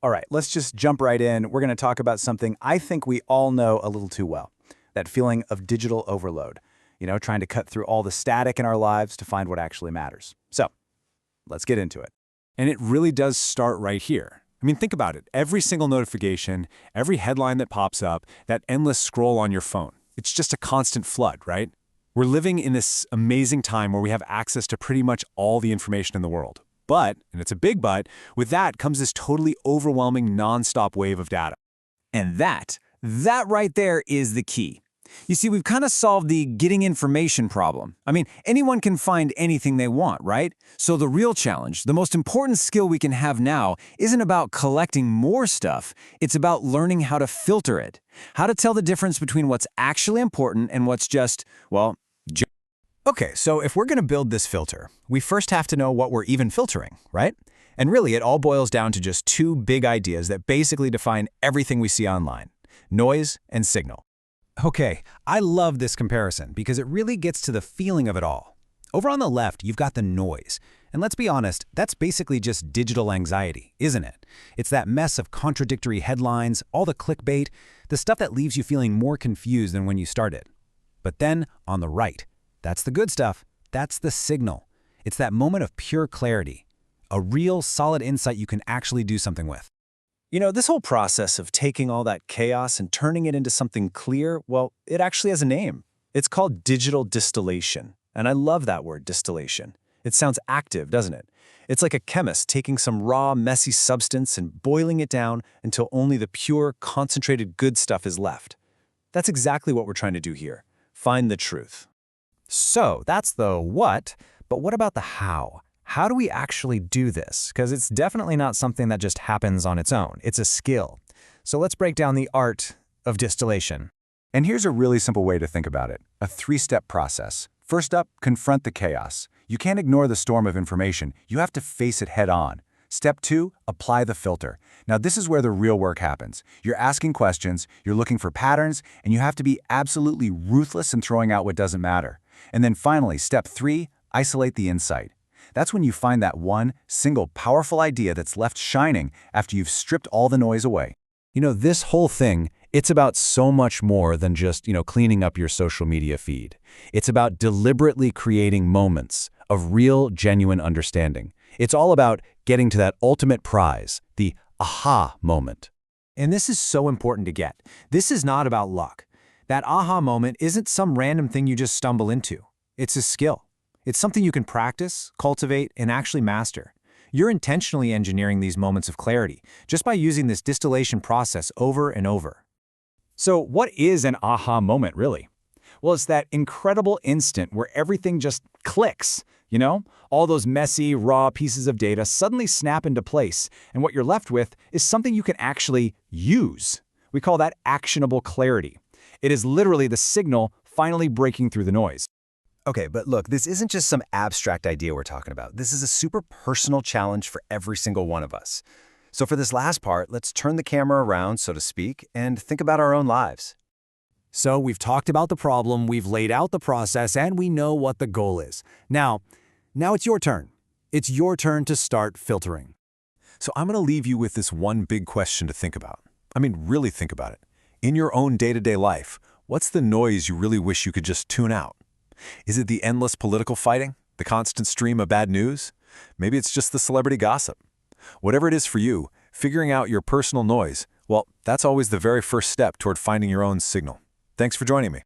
All right, let's just jump right in. We're going to talk about something I think we all know a little too well. That feeling of digital overload. Trying to cut through all the static in our lives to find what actually matters. So, let's get into it. And it really does start right here. I mean, think about it. Every single notification, every headline that pops up, that endless scroll on your phone. It's just a constant flood, right? We're living in this amazing time where we have access to pretty much all the information in the world. But, and it's a big but, with that comes this totally overwhelming nonstop wave of data. And that right there is the key. You see, we've kind of solved the getting information problem. I mean, anyone can find anything they want, right? So the real challenge, the most important skill we can have now, isn't about collecting more stuff. It's about learning how to filter it. How to tell the difference between what's actually important and what's just, well, Okay, so if we're going to build this filter, we first have to know what we're even filtering, right? And really, it all boils down to just two big ideas that basically define everything we see online: noise and signal. Okay, I love this comparison because it really gets to the feeling of it all. Over on the left, you've got the noise. And let's be honest, that's basically just digital anxiety, isn't it? It's that mess of contradictory headlines, all the clickbait, the stuff that leaves you feeling more confused than when you started. But then, on the right, that's the good stuff. That's the signal. It's that moment of pure clarity, a real solid insight you can actually do something with. This whole process of taking all that chaos and turning it into something clear, well, it actually has a name. It's called digital distillation. And I love that word, distillation. It sounds active, doesn't it? It's like a chemist taking some raw, messy substance and boiling it down until only the pure, concentrated good stuff is left. That's exactly what we're trying to do here. Find the truth. So that's the what, but what about the how? How do we actually do this? Because it's definitely not something that just happens on its own. It's a skill. So let's break down the art of distillation. And here's a really simple way to think about it, a three-step process. First up, confront the chaos. You can't ignore the storm of information. You have to face it head on. Step 2, apply the filter. Now this is where the real work happens. You're asking questions, you're looking for patterns, and you have to be absolutely ruthless in throwing out what doesn't matter. And then finally, step 3, isolate the insight. That's when you find that one single powerful idea that's left shining after you've stripped all the noise away. This whole thing, it's about so much more than just, cleaning up your social media feed. It's about deliberately creating moments of real, genuine understanding. It's all about getting to that ultimate prize, the aha moment. And this is so important to get. This is not about luck. That aha moment isn't some random thing you just stumble into. It's a skill. It's something you can practice, cultivate, and actually master. You're intentionally engineering these moments of clarity just by using this distillation process over and over. So what is an aha moment, really? Well, it's that incredible instant where everything just clicks, All those messy, raw pieces of data suddenly snap into place, and what you're left with is something you can actually use. We call that actionable clarity. It is literally the signal finally breaking through the noise. Okay, but look, this isn't just some abstract idea we're talking about. This is a super personal challenge for every single one of us. So for this last part, let's turn the camera around, so to speak, and think about our own lives. So we've talked about the problem, we've laid out the process, and we know what the goal is. Now it's your turn. It's your turn to start filtering. So I'm going to leave you with this one big question to think about. I mean, really think about it. In your own day-to-day life, what's the noise you really wish you could just tune out? Is it the endless political fighting? The constant stream of bad news? Maybe it's just the celebrity gossip. Whatever it is for you, figuring out your personal noise, well, that's always the very first step toward finding your own signal. Thanks for joining me.